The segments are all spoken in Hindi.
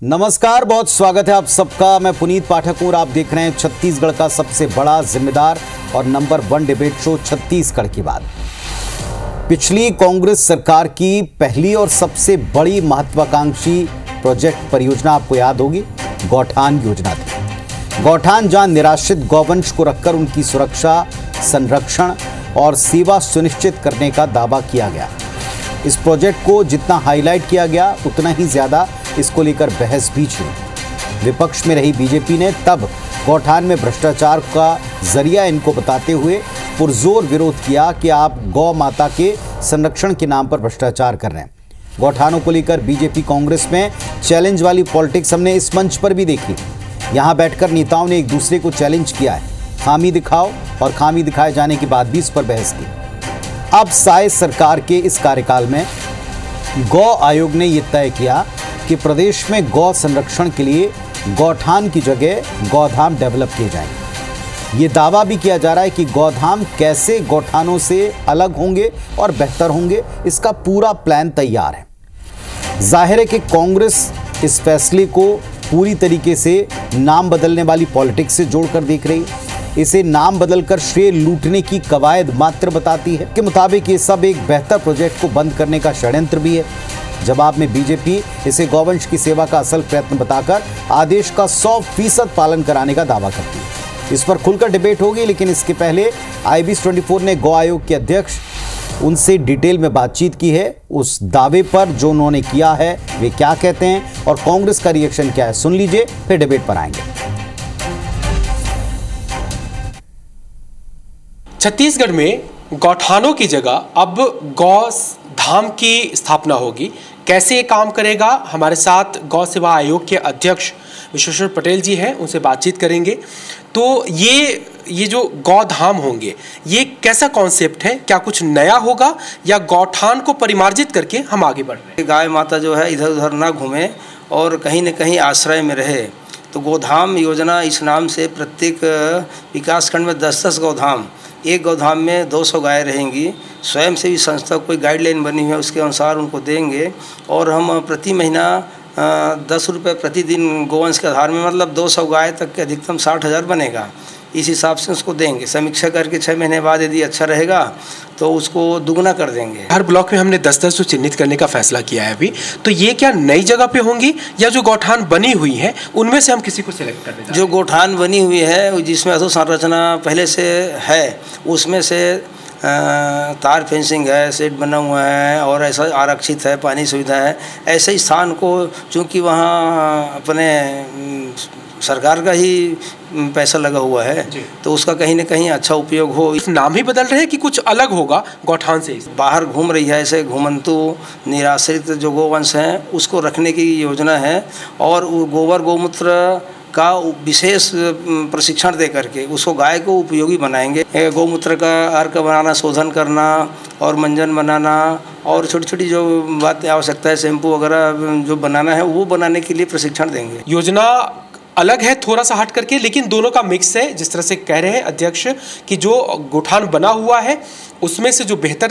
नमस्कार, बहुत स्वागत है आप सबका। मैं पुनीत पाठक हूं और आप देख रहे हैं छत्तीसगढ़ का सबसे बड़ा, जिम्मेदार और नंबर 1 डिबेट शो छत्तीसगढ़ की बात। पिछली कांग्रेस सरकार की पहली और सबसे बड़ी महत्वाकांक्षी प्रोजेक्ट परियोजना आपको याद होगी, गौठान योजना थी। गौठान जहां निराश्रित गौवंश को रखकर उनकी सुरक्षा, संरक्षण और सेवा सुनिश्चित करने का दावा किया गया। इस प्रोजेक्ट को जितना हाईलाइट किया गया उतना ही ज्यादा इसको लेकर बहस भी छिड़ी। विपक्ष में रही बीजेपी ने तब गौठान में भ्रष्टाचार का जरिया इनको बताते हुए पुरजोर विरोध किया कि आप गौ माता के संरक्षण के नाम पर भ्रष्टाचार कर रहे हैं। गौठानों को लेकर बीजेपी कांग्रेस में चैलेंज वाली पॉलिटिक्स हमने इस मंच पर भी देखी। यहाँ बैठकर नेताओं ने एक दूसरे को चैलेंज किया है, खामी दिखाओ, और खामी दिखाए जाने के बाद भी इस पर बहस की। अब साय सरकार के इस कार्यकाल में गौ आयोग ने यह तय किया कि प्रदेश में गौ संरक्षण के लिए गौठान की जगह गौधाम डेवलप किए जाएंगे। ये दावा भी किया जा रहा है कि गौधाम कैसे गौठानों से अलग होंगे और बेहतर होंगे, इसका पूरा प्लान तैयार है। जाहिर है कि कांग्रेस इस फैसले को पूरी तरीके से नाम बदलने वाली पॉलिटिक्स से जोड़कर देख रही है। इसे नाम बदलकर श्रेय लूटने की कवायद मात्र बताती है। के मुताबिक ये सब एक बेहतर प्रोजेक्ट को बंद करने का षड्यंत्र भी है। जवाब में बीजेपी इसे गौवंश की सेवा का असल प्रयत्न बताकर आदेश का 100% पालन कराने का दावा करती है। इस पर खुलकर डिबेट होगी, लेकिन इसके पहले IBC 24 ने गौ आयोग के अध्यक्ष उनसे डिटेल में बातचीत की है। उस दावे पर जो उन्होंने किया है वे क्या कहते हैं और कांग्रेस का रिएक्शन क्या है, सुन लीजिए, फिर डिबेट पर आएंगे। छत्तीसगढ़ में गौठानों की जगह अब गौ धाम की स्थापना होगी। कैसे ये काम करेगा, हमारे साथ गौ सेवा आयोग के अध्यक्ष विश्वेश्वर पटेल जी हैं, उनसे बातचीत करेंगे। तो ये जो गौ धाम होंगे, ये कैसा कॉन्सेप्ट है, क्या कुछ नया होगा या गौठान को परिमार्जित करके हम आगे बढ़ रहे हैं? गाय माता जो है इधर उधर ना घूमे और कहीं न कहीं आश्रय में रहे, तो गोधाम योजना इस नाम से प्रत्येक विकासखंड में 10-10 गौधाम, एक गौधाम में 200 गाय रहेंगी। स्वयं सेवी संस्था कोई गाइडलाइन बनी हुई है, उसके अनुसार उनको देंगे और हम प्रति महीना 10 रुपये प्रतिदिन गोवंश के आधार में, मतलब 200 गाय तक के अधिकतम 60,000 बनेगा। इस हिसाब से उसको देंगे। समीक्षा करके 6 महीने बाद यदि अच्छा रहेगा तो उसको दुगना कर देंगे। हर ब्लॉक में हमने 10-10 जो चिन्हित करने का फैसला किया है अभी, तो ये क्या नई जगह पे होंगी या जो गौठान बनी हुई है उनमें से हम किसी को सिलेक्ट कर दें? जो गौठान बनी हुई है, जिसमें अधोसंरचना पहले से है, उसमें से तार फेंसिंग है, शेड बना हुआ है और ऐसा आरक्षित है, पानी सुविधा है, ऐसे स्थान को, चूँकि वहाँ अपने सरकार का ही पैसा लगा हुआ है, तो उसका कहीं न कहीं अच्छा उपयोग हो। नाम ही बदल रहे हैं कि कुछ अलग होगा गौठान से? बाहर घूम रही है ऐसे घुमंतु निराश्रित जो गोवंश हैं, उसको रखने की योजना है और गोबर गौमूत्र का विशेष प्रशिक्षण दे करके उसको गाय को उपयोगी बनाएंगे। गौमूत्र का अर्क बनाना, शोधन करना और मंजन बनाना और छोटी छोटी जो बातें आवश्यकता है, शैम्पू वगैरह जो बनाना है, वो बनाने के लिए प्रशिक्षण देंगे। योजना अलग है थोड़ा सा हट करके, लेकिन दोनों का मिक्स है। जिस तरह से कह रहे हैं अध्यक्ष कि जो गौठान बना हुआ है उसमें से जो बेहतर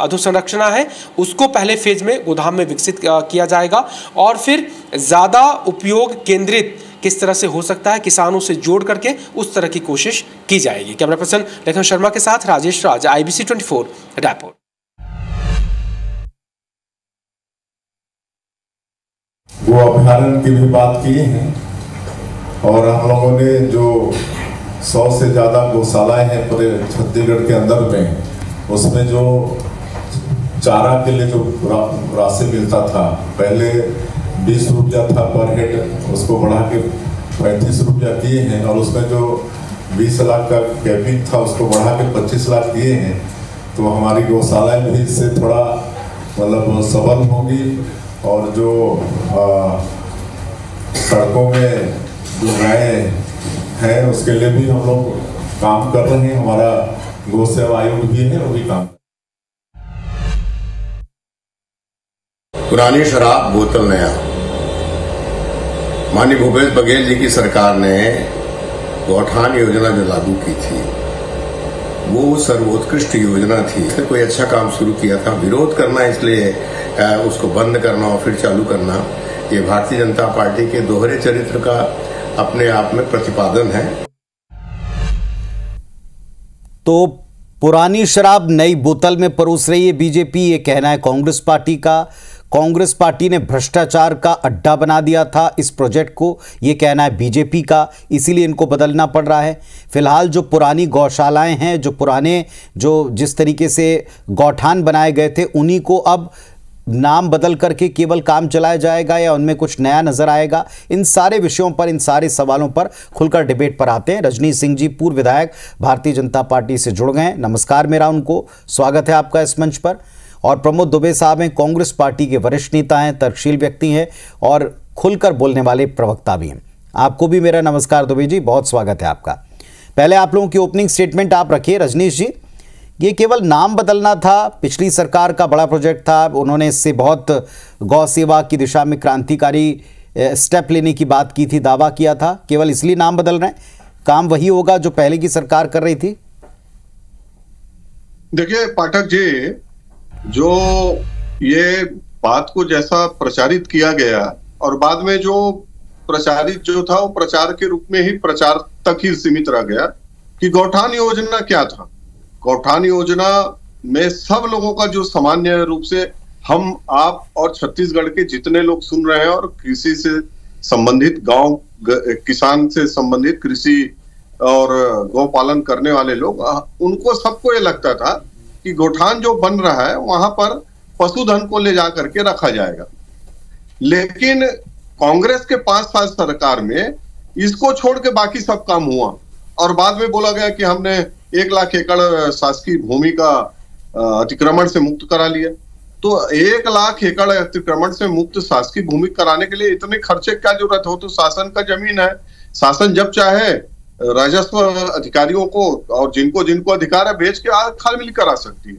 अधोसंरचना है उसको पहले फेज में गोदाम में विकसित किया जाएगा और फिर ज़्यादा उपयोग केंद्रित किस तरह से हो सकता है किसानों से जोड़ करके उस तरह की कोशिश की जाएगी। कैमरा पर्सन लेखन शर्मा के साथ राजेश राज, IBC 24 रायपुर। वो अभ्यारण्य की भी बात की है और हम लोगों ने जो 100 से ज़्यादा गौशालाएं हैं पूरे छत्तीसगढ़ के अंदर में, उसमें जो चारा के लिए जो राशि मिलता था, पहले 20 रुपया था पर हेड, उसको बढ़ा के 35 रुपया किए हैं और उसमें जो 20 लाख का कैपिंग था उसको बढ़ा के 25 लाख किए हैं। तो हमारी गौशालाएं भी इससे थोड़ा मतलब सबल होगी और जो सड़कों में जो गायें हैं उसके लिए भी हम लोग काम कर रहे हैं। हमारा गौ सेवा आयोग भी है, वो भी काम। पुरानी शराब बोतल नया। माननीय भूपेश बघेल जी की सरकार ने गौठान योजना जो लागू की थी वो सर्वोत्कृष्ट योजना थी। कोई अच्छा काम शुरू किया था, विरोध करना इसलिए उसको बंद करना और फिर चालू करना, ये भारतीय जनता पार्टी के दोहरे चरित्र का अपने आप में प्रतिपादन है। तो पुरानी शराब नई बोतल में परोस रही है बीजेपी, ये कहना है कांग्रेस पार्टी का। कांग्रेस पार्टी ने भ्रष्टाचार का अड्डा बना दिया था इस प्रोजेक्ट को, ये कहना है बीजेपी का, इसीलिए इनको बदलना पड़ रहा है। फिलहाल जो पुरानी गौशालाएं हैं, जो पुराने जिस तरीके से गौठान बनाए गए थे, उन्हीं को अब नाम बदल करके केवल काम चलाया जाएगा या उनमें कुछ नया नजर आएगा? इन सारे विषयों पर, इन सारे सवालों पर खुलकर डिबेट पर आते हैं। रजनीश सिंह जी पूर्व विधायक भारतीय जनता पार्टी से जुड़ गए हैं। नमस्कार मेरा उनको, स्वागत है आपका इस मंच पर। और प्रमोद दुबे साहब हैं, कांग्रेस पार्टी के वरिष्ठ नेता हैं, तर्कशील व्यक्ति हैं और खुलकर बोलने वाले प्रवक्ता भी हैं। आपको भी मेरा नमस्कार दुबे जी, बहुत स्वागत है आपका। पहले आप लोगों की ओपनिंग स्टेटमेंट आप रखिए रजनीश जी। ये केवल नाम बदलना था, पिछली सरकार का बड़ा प्रोजेक्ट था, उन्होंने इससे बहुत गौ सेवा की दिशा में क्रांतिकारी स्टेप लेने की बात की थी, दावा किया था, केवल इसलिए नाम बदल रहे हैं? काम वही होगा जो पहले की सरकार कर रही थी? देखिए पाठक जी, जो ये बात को जैसा प्रचारित किया गया और बाद में जो प्रचारित जो था वो प्रचार के रूप में ही प्रचार तक ही सीमित रह गया कि गौठान योजना क्या था। गौठान योजना में सब लोगों का जो सामान्य रूप से हम, आप और छत्तीसगढ़ के जितने लोग सुन रहे हैं और कृषि से संबंधित, गांव किसान से संबंधित कृषि और गौ पालन करने वाले लोग, उनको सबको ये लगता था कि गौठान जो बन रहा है वहां पर पशुधन को ले जाकर के रखा जाएगा। लेकिन कांग्रेस के 5 साल सरकार में इसको छोड़ के बाकी सब काम हुआ और बाद में बोला गया कि हमने 1 लाख एकड़ शासकीय भूमि का अतिक्रमण से मुक्त करा लिया। तो 1 लाख एकड़ अतिक्रमण से मुक्त शासकीय भूमि कराने के लिए इतने खर्चे क्या जरूरत हो? तो शासन का जमीन है, शासन जब चाहे राजस्व अधिकारियों को और जिनको जिनको अधिकार है बेच के खाल मिल करा सकती है।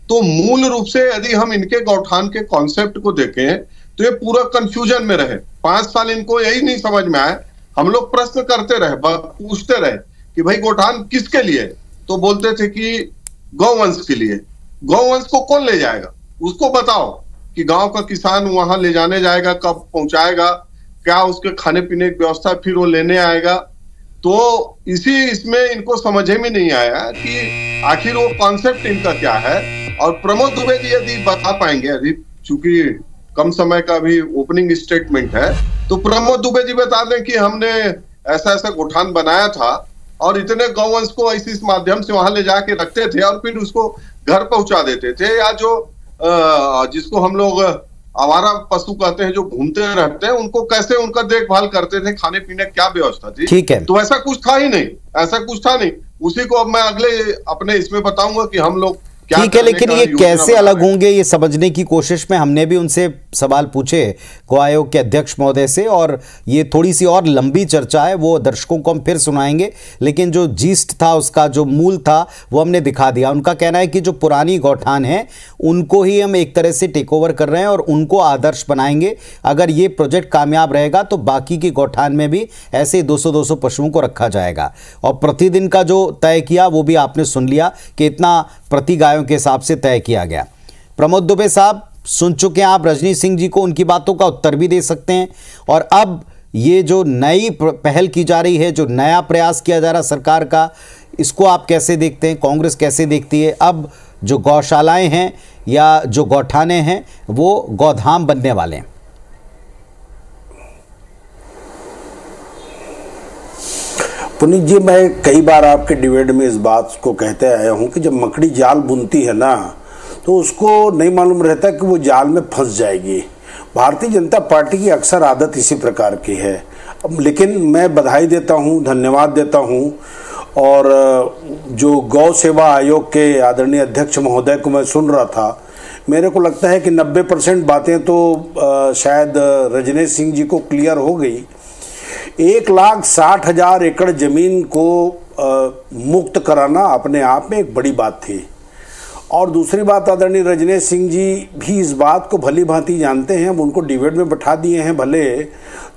तो मूल रूप से यदि हम इनके गौठान के कॉन्सेप्ट को देखें तो ये पूरा कंफ्यूजन में रहे। 5 साल इनको यही नहीं समझ में आया। हम लोग प्रश्न करते रहे, पूछते रहे कि भाई गौठान किसके लिए? तो बोलते थे कि गौवंश के लिए। गौवंश को कौन ले जाएगा? उसको बताओ कि गांव का किसान वहां ले जाने जाएगा, कब पहुंचाएगा, क्या उसके खाने पीने की व्यवस्था, फिर वो लेने आएगा। तो इसमें इनको समझ में नहीं आया कि आखिर वो कॉन्सेप्ट इनका क्या है। और प्रमोद दुबे जी यदि बता पाएंगे, अभी चूंकि कम समय का भी ओपनिंग स्टेटमेंट है, तो प्रमोद दुबे जी बता दें कि हमने ऐसा ऐसा गौठान बनाया था और इतने गौवंश को इस माध्यम से वहां ले जाके रखते थे और फिर उसको घर पहुंचा देते थे, या जो जिसको हम लोग आवारा पशु कहते हैं, जो घूमते रहते हैं, उनको कैसे उनका देखभाल करते थे, खाने पीने क्या व्यवस्था थी। ठीक है, तो ऐसा कुछ था ही नहीं, ऐसा कुछ था नहीं। उसी को अब मैं अगले अपने इसमें बताऊंगा कि हम लोग ठीक है, लेकिन ये कैसे अलग होंगे, ये समझने की कोशिश में हमने भी उनसे सवाल पूछे गो आयोग के अध्यक्ष महोदय से, और ये थोड़ी सी और लंबी चर्चा है, वो दर्शकों को हम फिर सुनाएंगे। लेकिन जो जीस्ट था, उसका जो मूल था, वो हमने दिखा दिया। उनका कहना है कि जो पुरानी गौठान है उनको ही हम एक तरह से टेक ओवर कर रहे हैं और उनको आदर्श बनाएंगे। अगर ये प्रोजेक्ट कामयाब रहेगा तो बाकी की गौठान में भी ऐसे 200-200 पशुओं को रखा जाएगा। और प्रतिदिन का जो तय किया वो भी आपने सुन लिया कि इतना प्रति गायों के हिसाब से तय किया गया। प्रमोद दुबे साहब सुन चुके हैं आप रजनीश सिंह जी को, उनकी बातों का उत्तर भी दे सकते हैं। और अब ये जो नई पहल की जा रही है, जो नया प्रयास किया जा रहा है सरकार का, इसको आप कैसे देखते हैं, कांग्रेस कैसे देखती है? अब जो गौशालाएं हैं या जो गौठाने हैं वो गौधाम बनने वाले हैं। पुनीत जी, मैं कई बार आपके डिबेट में इस बात को कहते आया हूं कि जब मकड़ी जाल बुनती है ना, तो उसको नहीं मालूम रहता कि वो जाल में फंस जाएगी। भारतीय जनता पार्टी की अक्सर आदत इसी प्रकार की है। लेकिन मैं बधाई देता हूं, धन्यवाद देता हूं, और जो गौ सेवा आयोग के आदरणीय अध्यक्ष महोदय को मैं सुन रहा था, मेरे को लगता है कि 90% बातें तो शायद रजनीश सिंह जी को क्लियर हो गई। 1,60,000 एकड़ जमीन को मुक्त कराना अपने आप में एक बड़ी बात थी। और दूसरी बात, आदरणीय रजनीश सिंह जी भी इस बात को भली भांति जानते हैं, हम उनको डिबेट में बैठा दिए हैं भले,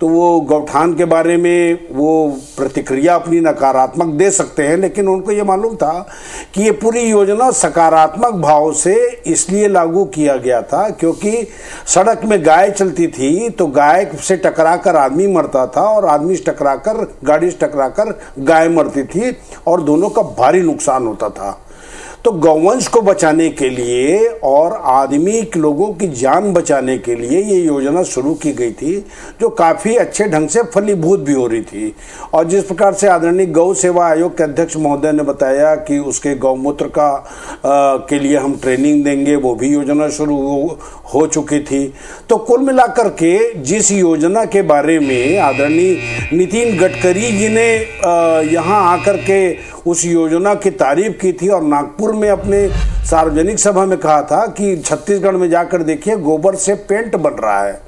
तो वो गौठान के बारे में वो प्रतिक्रिया अपनी नकारात्मक दे सकते हैं, लेकिन उनको ये मालूम था कि ये पूरी योजना सकारात्मक भाव से इसलिए लागू किया गया था क्योंकि सड़क में गाय चलती थी तो गाय से टकराकर आदमी मरता था और आदमी से टकराकर, गाड़ी से टकराकर गाय मरती थी और दोनों का भारी नुकसान होता था। तो गौवंश को बचाने के लिए और आदमी लोगों की जान बचाने के लिए ये योजना शुरू की गई थी, जो काफ़ी अच्छे ढंग से फलीभूत भी हो रही थी। और जिस प्रकार से आदरणीय गौ सेवा आयोग के अध्यक्ष महोदय ने बताया कि उसके गौमूत्र के लिए हम ट्रेनिंग देंगे, वो भी योजना शुरू हो चुकी थी। तो कुल मिलाकर के जिस योजना के बारे में आदरणीय नितिन गडकरी जी ने यहाँ आकर के उस योजना की तारीफ की थी और नागपुर में अपने सार्वजनिक सभा में कहा था कि छत्तीसगढ़ में जाकर देखिए गोबर से पेंट बन रहा है।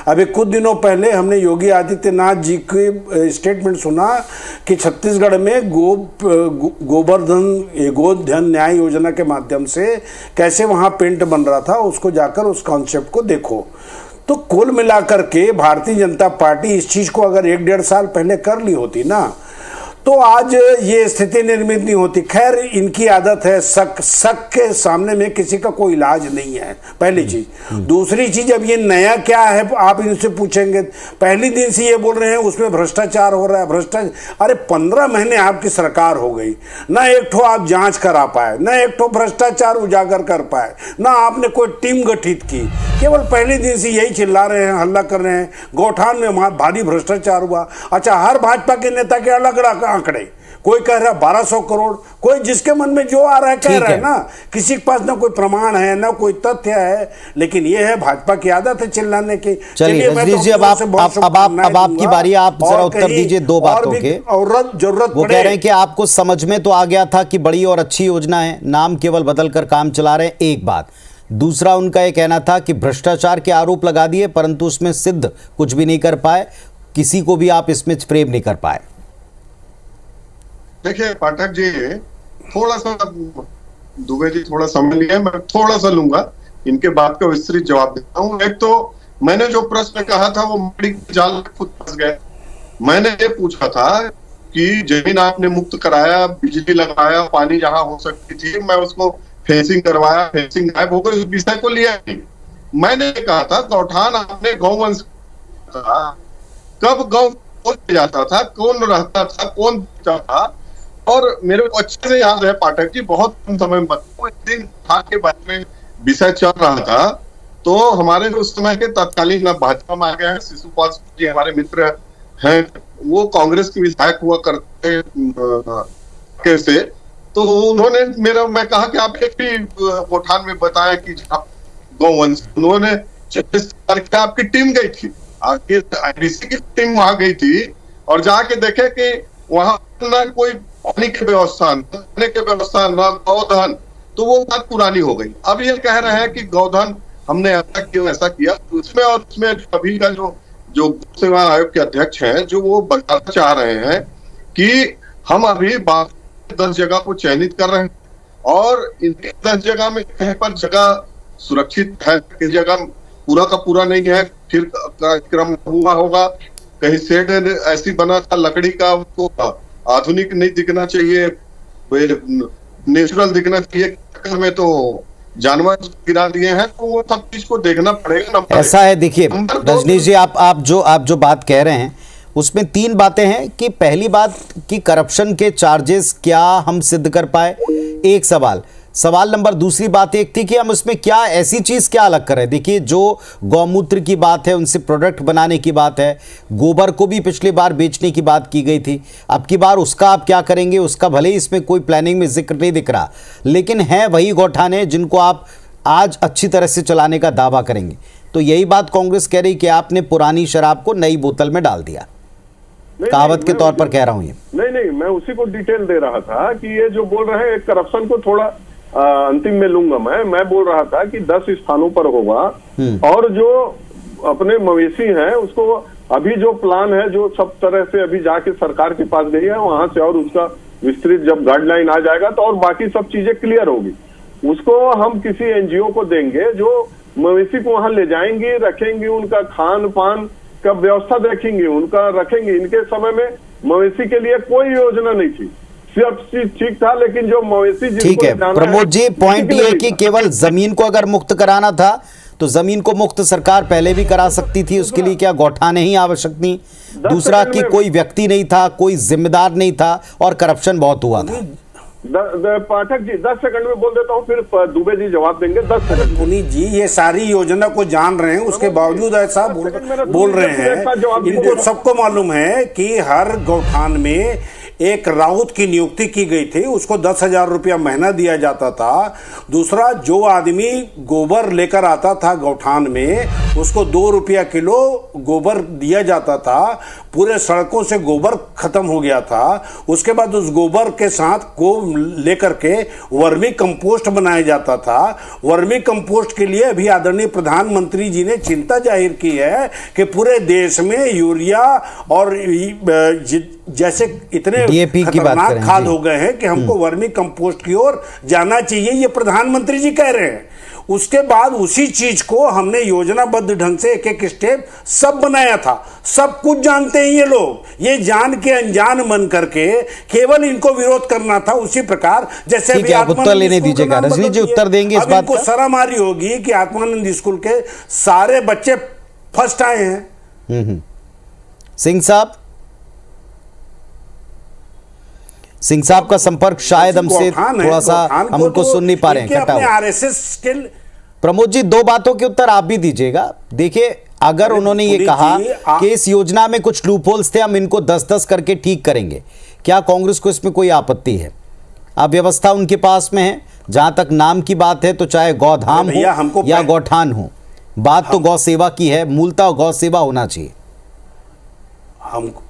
अभी कुछ दिनों पहले हमने योगी आदित्यनाथ जी के स्टेटमेंट सुना कि छत्तीसगढ़ में गोधन न्याय योजना के माध्यम से कैसे वहां पेंट बन रहा था, उसको जाकर उस कॉन्सेप्ट को देखो। तो कुल मिलाकर के भारतीय जनता पार्टी इस चीज को अगर 1-1.5 साल पहले कर ली होती ना, तो आज ये स्थिति निर्मित नहीं होती। खैर, इनकी आदत है, शक के सामने में किसी का कोई इलाज नहीं है, पहली चीज। दूसरी चीज, अब ये नया क्या है आप इनसे पूछेंगे, पहली दिन से ये बोल रहे हैं उसमें भ्रष्टाचार हो रहा है, भ्रष्टाचार। अरे 15 महीने आपकी सरकार हो गई, ना एक ठो आप जांच करा पाए, ना एक ठो भ्रष्टाचार उजागर कर पाए, ना आपने कोई टीम गठित की। केवल पहले दिन से यही चिल्ला रहे हैं, हल्ला कर रहे हैं, गौठान में भारी भ्रष्टाचार हुआ। अच्छा, हर भाजपा के नेता के अलग अलग आंकड़े, कोई कह रहा है 1200 करोड़, कोई जिसके मन में जो आ रहा है कह रहा है ना, किसी के पास ना कोई प्रमाण है ना कोई तथ्य है, लेकिन ये है भाजपा की आदत है चिल्लाने की। चलिए रजनीश जी, अब आपकी बारी, आप जरा उत्तर दीजिए दो बातों के। और जरूरत वो कह रहे हैं कि आपको समझ में तो आ गया था कि बड़ी और अच्छी योजना है, नाम केवल बदलकर काम चला रहे हैं, एक बात। दूसरा, उनका यह कहना था कि भ्रष्टाचार के आरोप लगा दिए परंतु उसमें सिद्ध कुछ भी नहीं कर पाए, किसी को भी आप इसमें फ्रेम नहीं कर पाए। देखिए पाठक जी, थोड़ा सा दुबे जी थोड़ा समय लिया, मैं थोड़ा सा लूंगा, इनके बात का विस्तृत जवाब देता हूं। एक तो मैंने जो प्रश्न कहा था वो मकड़ी के जाल में खुद फंस गए। मैंने ये पूछा था कि जमीन आपने मुक्त कराया, बिजली लगाया, पानी जहां हो सकती थी मैं उसको फेंसिंग करवाया, फेंसिंग गायब हो गई, उस विषय को लिया नहीं। मैंने कहा था गौठान आपने गौवंश, कब गौ जाता था, कौन रहता था, कौन था, और मेरे को अच्छे से याद है पाठक जी, बहुत कम समय में एक दिन था के बारे में विषय चल रहा था, तो हमारे उस समय के तत्कालीन भाजपा में आ गए हैं शिशुपाल जी, हमारे मित्र हैं, वो कांग्रेस के विधायक हुआ करते कैसे, तो उन्होंने मैं कहा कि आप एक भी गौठान में बताया कि गौवंश, उन्होंने 26 तारीख को आपकी टीम गई थी, आईडीसी की टीम वहां गई थी और जाके देखे कि वहां ना कोई पानी की व्यवस्था, खाने की व्यवस्था, ना गौधन, तो वो बात पुरानी हो गई। अब ये कह रहे हैं कि गौधन हमने ऐसा किया ऐसा किया, उसमें और उसमें अभी का जो सेवा आयोग के अध्यक्ष हैं, जो वो बताना चाह रहे हैं कि हम अभी 10 जगह को चयनित कर रहे हैं और इन 10 जगह में कहीं पर जगह सुरक्षित है, किस जगह पूरा का पूरा नहीं है, फिर क्रम हुआ होगा, कहीं शेड ऐसी बना था लकड़ी का, उसको आधुनिक नहीं दिखना चाहिए, नेचुरल दिखना चाहिए, में तो जानवर गिरा दिए हैं, तो वो सब चीज को देखना पड़ेगा। ऐसा है, देखिए रजनीश जी, आप जो बात कह रहे हैं उसमें 3 बातें हैं कि पहली बात कि करप्शन के चार्जेस क्या हम सिद्ध कर पाए, एक सवाल नंबर, दूसरी बात एक थी कि हम उसमें क्या ऐसी चीज क्या अलग कर रहे हैं। देखिए, जो गौमूत्र की बात है, उनसे प्रोडक्ट बनाने की बात है, गोबर को भी पिछली बार बेचने की बात की गई थी, अब की बार उसका आप क्या करेंगे, उसका भले ही इसमें कोई प्लानिंग में जिक्र नहीं दिख रहा, लेकिन है वही गौठाने जिनको आप आज अच्छी तरह से चलाने का दावा करेंगे। तो यही बात कांग्रेस कह रही कि आपने पुरानी शराब को नई बोतल में डाल दिया, कहावत के तौर पर कह रहा हूं ये। नहीं, मैं उसी को डिटेल दे रहा था कि ये जो बोल रहे हैं करप्शन को थोड़ा अंतिम में लूंगा। मैं बोल रहा था कि 10 स्थानों पर होगा और जो अपने मवेशी हैं उसको अभी जो प्लान है, जो सब तरह से अभी जाके सरकार के पास गई है, वहां से और उसका विस्तृत जब गाइडलाइन आ जाएगा तो और बाकी सब चीजें क्लियर होगी। उसको हम किसी एनजीओ को देंगे जो मवेशी को वहां ले जाएंगे, रखेंगे, उनका खान पान का व्यवस्था देखेंगे, उनका रखेंगे। इनके समय में मवेशी के लिए कोई योजना नहीं थी, सब चीज ठीक था, लेकिन जो मवेशी ठीक है प्रमोद जी, पॉइंट ये कि केवल जमीन को अगर मुक्त कराना था तो जमीन को मुक्त सरकार पहले भी करा सकती थी, उसके लिए क्या गौठाने ही आवश्यक थी? दूसरा कि कोई व्यक्ति नहीं था, कोई जिम्मेदार नहीं था और करप्शन बहुत हुआ था। पाठक जी 10 सेकंड में बोल देता हूँ, फिर दुबे जी जवाब देंगे। 10 सेकंड। पुनीत जी ये सारी योजना को जान रहे हैं, उसके बावजूद ऐसा बोल रहे हैं। इनको सबको मालूम है कि हर गौठान में एक राउत की नियुक्ति की गई थी, उसको 10,000 रुपया महीना दिया जाता था। दूसरा, जो आदमी गोबर लेकर आता था गौठान में, उसको 2 रुपया किलो गोबर दिया जाता था। पूरे सड़कों से गोबर खत्म हो गया था। उसके बाद उस गोबर के साथ को लेकर के वर्मी कंपोस्ट बनाया जाता था। वर्मी कंपोस्ट के लिए अभी आदरणीय प्रधानमंत्री जी ने चिंता जाहिर की है कि पूरे देश में यूरिया और जैसे इतने खतरनाक खाद हो गए हैं कि हमको वर्मी कंपोस्ट की ओर जाना चाहिए, ये प्रधानमंत्री जी कह रहे हैं। उसके बाद उसी चीज को हमने योजनाबद्ध ढंग से एक एक स्टेप सब बनाया था। सब कुछ जानते हैं ये लोग, ये जान के अनजान मन करके केवल इनको विरोध करना था। उसी प्रकार जैसे अभी उत्तर लेने दीजिएगा, रजनी जी उत्तर देंगे इस बात को। शर्म आ रही होगी कि आत्मानंद स्कूल के सारे बच्चे फर्स्ट आए हैं। सिंह साहब का संपर्क शायद हमसे थोड़ा सा, हम उनको सुन नहीं पा रहे हैं, कटा हुआ। आरएसएस के प्रमोद जी 2 बातों के उत्तर आप भी दीजिएगा। देखिए, अगर उन्होंने ये कहा कि इस योजना में कुछ लूपहोल्स थे, हम इनको 10-10 करके ठीक करेंगे, क्या कांग्रेस को इसमें कोई आपत्ति है? अब व्यवस्था उनके पास में है। जहां तक नाम की बात है तो चाहे गौधाम हो या गौठान हो, बात तो गौ सेवा की है, मूलतः गौ सेवा होना चाहिए। हमको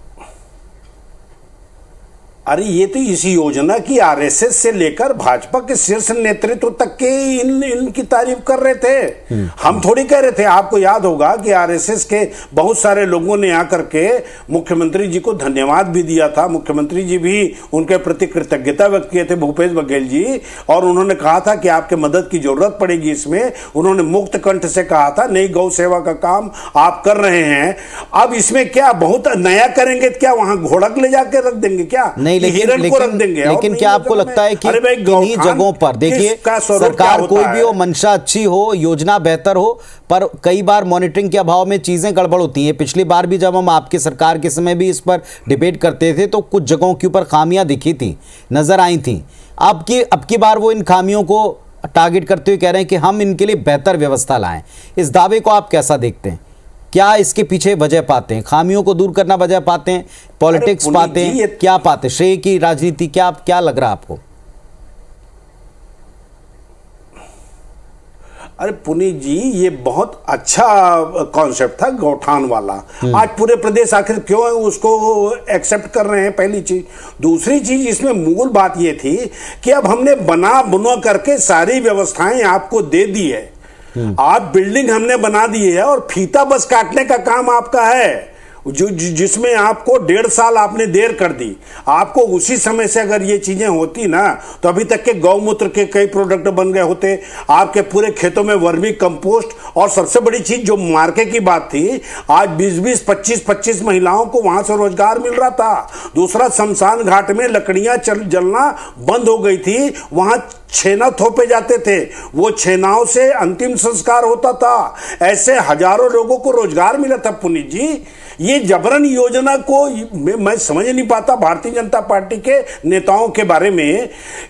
अरे ये तो इस योजना की आरएसएस से लेकर भाजपा के शीर्ष नेतृत्व तक के इनकी तारीफ कर रहे थे। हम थोड़ी कह रहे थे। आपको याद होगा कि आरएसएस के बहुत सारे लोगों ने आकर के मुख्यमंत्री जी को धन्यवाद भी दिया था। मुख्यमंत्री जी भी उनके प्रति कृतज्ञता व्यक्त किए थे, भूपेश बघेल जी, और उन्होंने कहा था कि आपके मदद की जरूरत पड़ेगी इसमें। उन्होंने मुक्त कंठ से कहा था नहीं, गौ सेवा का काम आप कर रहे हैं। अब इसमें क्या बहुत नया करेंगे? क्या वहां घोड़क ले जाकर रख देंगे क्या? लेकिन क्या आपको लगता है कि इन्हीं जगहों पर, देखिए सरकार कोई भी हो, मंशा अच्छी हो, योजना बेहतर हो, पर कई बार मॉनिटरिंग के अभाव में चीजें गड़बड़ होती हैं। पिछली बार भी जब हम आपके सरकार के समय भी इस पर डिबेट करते थे तो कुछ जगहों के ऊपर खामियां दिखी थी, नजर आई थी। अब की बार वो इन खामियों को टारगेट करते हुए कह रहे हैं कि हम इनके लिए बेहतर व्यवस्था लाएं। इस दावे को आप कैसा देखते हैं? क्या इसके पीछे वजह पाते हैं? खामियों को दूर करना वजह पाते हैं, पॉलिटिक्स पाते हैं, क्या पाते हैं? श्रेय की राजनीति, क्या लग रहा है आपको? अरे पुनीत जी, ये बहुत अच्छा कॉन्सेप्ट था गौठान वाला। आज पूरे प्रदेश आखिर क्यों उसको एक्सेप्ट कर रहे हैं, पहली चीज। दूसरी चीज, इसमें मूल बात ये थी कि अब हमने बुना करके सारी व्यवस्थाएं आपको दे दी है। आप बिल्डिंग हमने बना दी है और फीता बस काटने का काम आपका है, जिसमें आपको 1.5 साल आपने देर कर दी। आपको उसी समय से अगर ये चीजें होती ना तो अभी तक के गौमूत्र के कई प्रोडक्ट बन गए होते, आपके पूरे खेतों में वर्मी कंपोस्ट, और सबसे बड़ी चीज जो मार्के की बात थी, आज 20-20, 25-25 महिलाओं को वहां से रोजगार मिल रहा था। दूसरा, शमशान घाट में लकड़ियां जलना बंद हो गई थी, वहां छेना थोपे जाते थे, वो छेनाओं से अंतिम संस्कार होता था। ऐसे हजारों लोगों को रोजगार मिला था। पुनीत जी, ये जबरन योजना को मैं समझ नहीं पाता भारतीय जनता पार्टी के नेताओं के बारे में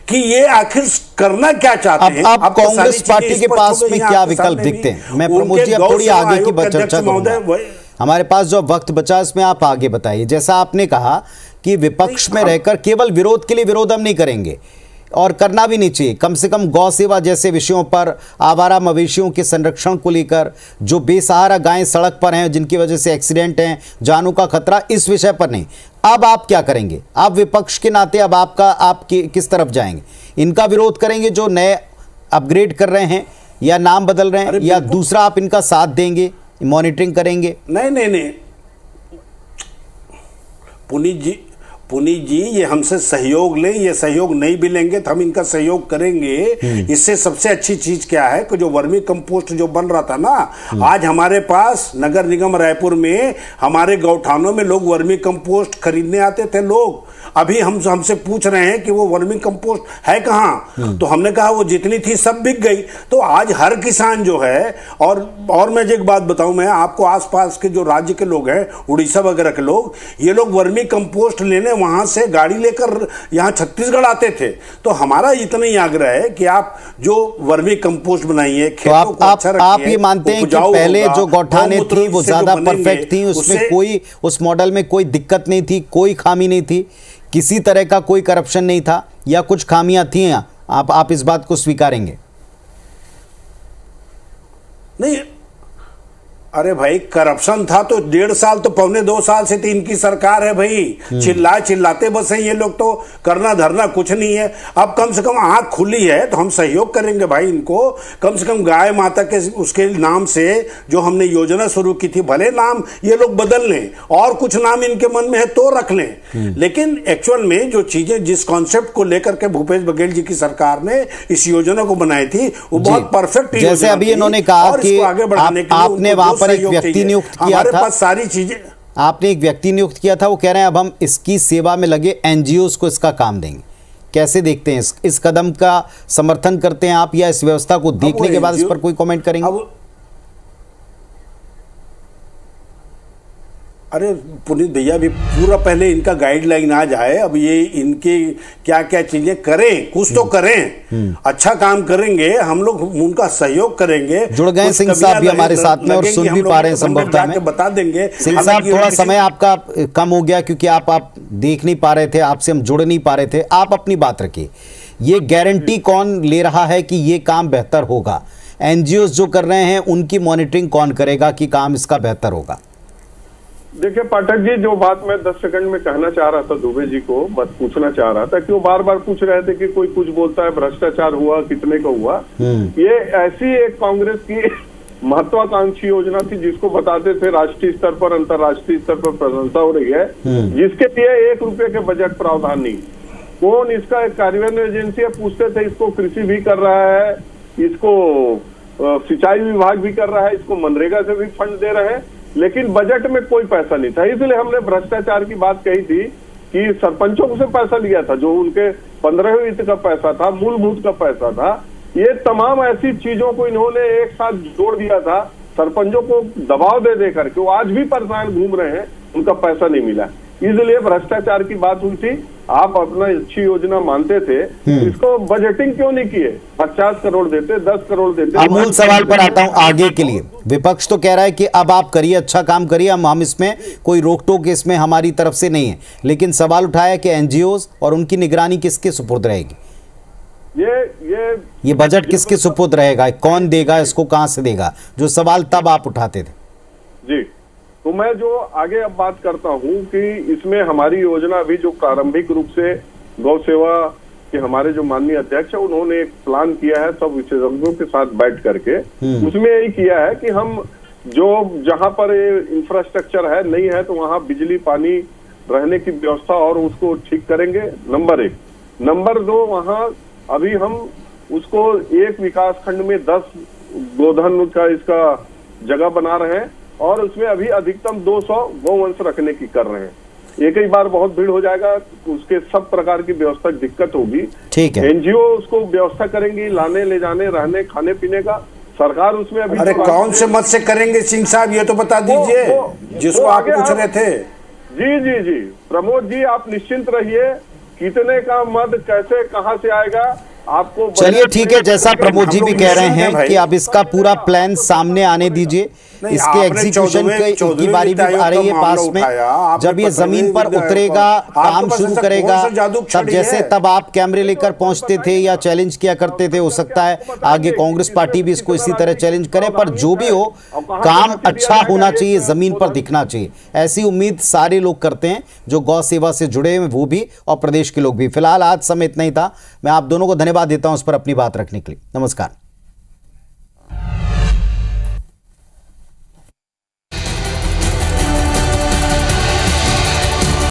कि ये आखिर करना क्या चाहते हैं। अब कांग्रेस पार्टी के पास में क्या विकल्प दिखते हैं? मैं प्रमोद जी अब थोड़ी आगे की चर्चा करूंगा, हमारे पास जो वक्त बचा इसमें आप आगे बताइए। जैसा आपने कहा कि विपक्ष में रहकर केवल विरोध के लिए विरोध हम नहीं करेंगे और करना भी नहीं चाहिए, कम से कम गौ सेवा जैसे विषयों पर, आवारा मवेशियों के संरक्षण को लेकर, जो बेसहारा गायें सड़क पर हैं जिनकी वजह से एक्सीडेंट हैं, जानों का खतरा, इस विषय पर नहीं। अब आप क्या करेंगे? आप विपक्ष के नाते अब आप किस तरफ जाएंगे? इनका विरोध करेंगे जो नए अपग्रेड कर रहे हैं या नाम बदल रहे हैं, या दूसरा आप इनका साथ देंगे, मॉनिटरिंग करेंगे? नहीं, पुनीत जी, पुनीत जी, ये हमसे सहयोग लें, ये सहयोग नहीं भी लेंगे तो हम इनका सहयोग करेंगे। इससे सबसे अच्छी चीज क्या है कि जो वर्मी कंपोस्ट जो बन रहा था ना, आज हमारे पास नगर निगम रायपुर में हमारे गौठानों में लोग वर्मी कंपोस्ट खरीदने आते थे लोग। अभी हमसे पूछ रहे हैं कि वो वर्मी कंपोस्ट है कहाँ, तो हमने कहा वो जितनी थी सब बिक गई। तो आज हर किसान जो है, और मैं एक बात बताऊं, मैं आपको आसपास के जो राज्य के लोग हैं, उड़ीसा वगैरह के लोग, ये लोग वर्मी कंपोस्ट लेने वहां से गाड़ी लेकर यहाँ छत्तीसगढ़ आते थे। तो हमारा इतना ही आग्रह है कि आप जो वर्मी कंपोस्ट बनाइए, खेतों को अच्छा रखिए। आप ये मानते हैं कि पहले जो गौठानें थी वो ज्यादा परफेक्ट थी, उसमें कोई, उस मॉडल में कोई दिक्कत नहीं थी, कोई खामी नहीं थी, किसी तरह का कोई करप्शन नहीं था, या कुछ खामियां थी? आप इस बात को स्वीकारेंगे? नहीं, अरे भाई करप्शन था तो 1.5 साल तो 1.25 साल से तो इनकी सरकार है भाई। चिल्लाते बस हैं ये लोग, तो करना धरना कुछ नहीं है। अब कम से कम आंख खुली है तो हम सहयोग करेंगे भाई इनको। कम से कम गाय माता के उसके नाम से जो हमने योजना शुरू की थी, भले नाम ये लोग बदल लें और कुछ नाम इनके मन में है तो रख लें, लेकिन एक्चुअल में जो चीजें, जिस कॉन्सेप्ट को लेकर के भूपेश बघेल जी की सरकार ने इस योजना को बनाई थी, वो बहुत परफेक्ट। जैसे अभी इन्होंने कहा कि आपने वहां पर एक व्यक्ति नियुक्त किया था, सारी चीजें आपने एक व्यक्ति नियुक्त किया था, वो कह रहे हैं अब हम इसकी सेवा में लगे एनजीओज को इसका काम देंगे। कैसे देखते हैं इस कदम का? समर्थन करते हैं आप, या इस व्यवस्था को देखने के बाद इस पर कोई कमेंट करेंगे? अरे पुनीत भैया, भी पूरा पहले इनका गाइडलाइन आ जाए। अब ये इनकी क्या क्या चीजें करें, कुछ तो करें, अच्छा काम करेंगे, हम लोग उनका सहयोग करेंगे। जुड़ गए सिंह साहब भी हमारे साथ में और सुन भी पा रहे हैं, संभवतः में बता देंगे। सिंह साहब, थोड़ा समय आपका कम हो गया क्योंकि आप देख नहीं पा रहे थे, आपसे हम जुड़ नहीं पा रहे थे। आप अपनी बात रखिए। ये गारंटी कौन ले रहा है कि ये काम बेहतर होगा? एनजीओ जो कर रहे हैं उनकी मॉनिटरिंग कौन करेगा कि काम इसका बेहतर होगा? देखिए पाठक जी, जो बात मैं 10 सेकंड में कहना चाह रहा था दुबे जी को, बस पूछना चाह रहा था कि वो बार बार पूछ रहे थे कि कोई कुछ बोलता है भ्रष्टाचार हुआ, कितने का हुआ। ये ऐसी एक कांग्रेस की महत्वाकांक्षी योजना थी जिसको बताते थे राष्ट्रीय स्तर पर, अंतर्राष्ट्रीय स्तर पर प्रशंसा हो रही है, जिसके लिए 1 रुपए के बजट प्रावधान नहीं। कौन इसका एक कार्यान्वयन एजेंसी है, पूछते थे। इसको कृषि भी कर रहा है, इसको सिंचाई विभाग भी कर रहा है, इसको मनरेगा से भी फंड दे रहे हैं, लेकिन बजट में कोई पैसा नहीं था। इसलिए हमने भ्रष्टाचार की बात कही थी कि सरपंचों से पैसा लिया था, जो उनके 15वें वित्त का पैसा था, मूलभूत का पैसा था। ये तमाम ऐसी चीजों को इन्होंने एक साथ जोड़ दिया था, सरपंचों को दबाव दे देकर के वो आज भी परेशान घूम रहे हैं, उनका पैसा नहीं मिला। इसलिए भ्रष्टाचार की बात हुई थी। आप अपना अच्छी योजना मानते थे, इसको बजटिंग क्यों नहीं किए? 50 करोड़ देते, 10 करोड़ देते। मूल सवाल पर आता हूं आगे के लिए। विपक्ष तो कह रहा है कि अब आप करिए, अच्छा काम करिए, हम इसमें कोई रोक टोक इसमें हमारी तरफ से नहीं है, लेकिन सवाल उठाया कि एनजीओज और उनकी निगरानी किसके सुपुर्द रहेगी? ये बजट किसके सुपुर्द रहेगा? कौन देगा इसको, कहां से देगा? जो सवाल तब आप उठाते थे। जी, तो मैं जो आगे अब बात करता हूं कि इसमें हमारी योजना अभी जो प्रारंभिक रूप से गौ सेवा के हमारे जो माननीय अध्यक्ष है, उन्होंने एक प्लान किया है सब विशेषज्ञों के साथ बैठ करके। उसमें यही किया है कि हम जो जहां पर इंफ्रास्ट्रक्चर है नहीं है, तो वहां बिजली, पानी, रहने की व्यवस्था और उसको ठीक करेंगे, नंबर 1। नंबर 2, वहां अभी हम उसको एक विकास खंड में 10 गोधन का इसका जगह बना रहे हैं, और उसमें अभी अधिकतम 200 गौवंश रखने की कर रहे हैं। एक ही बार बहुत भीड़ हो जाएगा, उसके सब प्रकार की व्यवस्था दिक्कत होगी। ठीक है, एनजीओ उसको व्यवस्था करेंगी, लाने ले जाने, रहने, खाने पीने का। सरकार उसमें अभी अरे कौन से मत से करेंगे सिंह साहब, ये तो बता दीजिए जिसको आप पूछ रहे थे। जी जी जी, प्रमोद जी आप निश्चिंत रहिए, कितने का मद कैसे कहां से आएगा आपको। चलिए ठीक है, जैसा प्रमोद जी भी कह रहे हैं कि अब इसका पूरा प्लान सामने आने दीजिए, इसके एग्जीक्यूशन की बारी भी आ रही है पास में। जब ये जमीन पर उतरेगा, काम शुरू करेगा, तब जैसे तब आप कैमरे लेकर पहुंचते थे या चैलेंज किया करते थे, हो सकता है आगे कांग्रेस पार्टी भी इसको इसी तरह चैलेंज करे। पर जो भी हो, काम अच्छा होना चाहिए, जमीन पर दिखना चाहिए, ऐसी उम्मीद सारे लोग करते हैं जो गौ सेवा से जुड़े हैं, वो भी और प्रदेश के लोग भी। फिलहाल आज समय इतना ही था। मैं आप दोनों को धन्यवाद देता हूं इस पर अपनी बात रखने के लिए। नमस्कार।